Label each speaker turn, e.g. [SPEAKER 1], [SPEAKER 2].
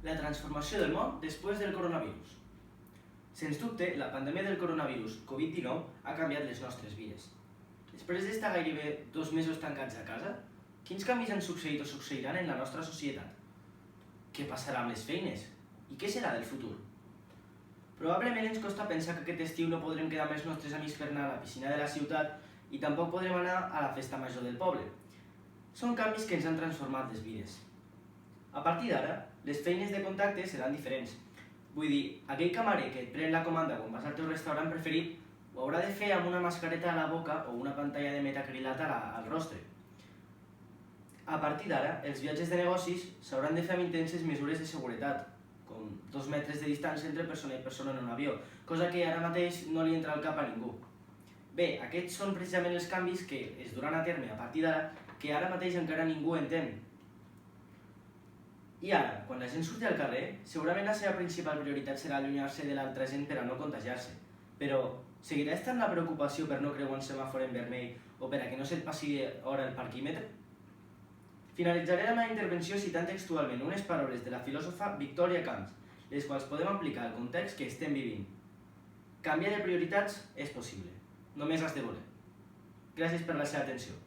[SPEAKER 1] La transformació del món després del coronavirus. Sens dubte, la pandèmia del coronavirus Covid-19 ha canviat les nostres vides. Després d'estar gairebé 2 mesos tancats a casa, quins canvis han succeït o succeiran en la nostra societat? Què passarà amb les feines? I què serà del futur? Probablement ens costa pensar que aquest estiu no podrem quedar amb els nostres amics per anar a la piscina de la ciutat i tampoc podrem anar a la festa major del poble. Són canvis que ens han transformat les vides. A partir d'ara, les feines de contacte seran diferents. Vull dir, aquell camarer que et pren la comanda quan vas al teu restaurant preferit ho haurà de fer amb una mascareta a la boca o una pantalla de metacrilat al rostre. A partir d'ara, els viatges de negocis s'hauran de fer amb intenses mesures de seguretat, com 2 metres de distància entre persona i persona en un avió, cosa que ara mateix no li entra al cap a ningú. Bé, aquests són precisament els canvis que es duran a terme a partir d'ara, que ara mateix encara ningú entén. I ara, quan la gent surti al carrer, segurament la seva principal prioritat serà allunyar-se de l'altra gent per a no contagiar-se. Però seguirà estant la preocupació per no creuar un semàfor en vermell o per a que no se't passi hora el parquímetre? Finalitzaré la meva intervenció citant textualment unes paraules de la filòsofa Victòria Camps, les quals podem aplicar al context que estem vivint. Canviar de prioritats és possible, només has de voler. Gràcies per la seva atenció.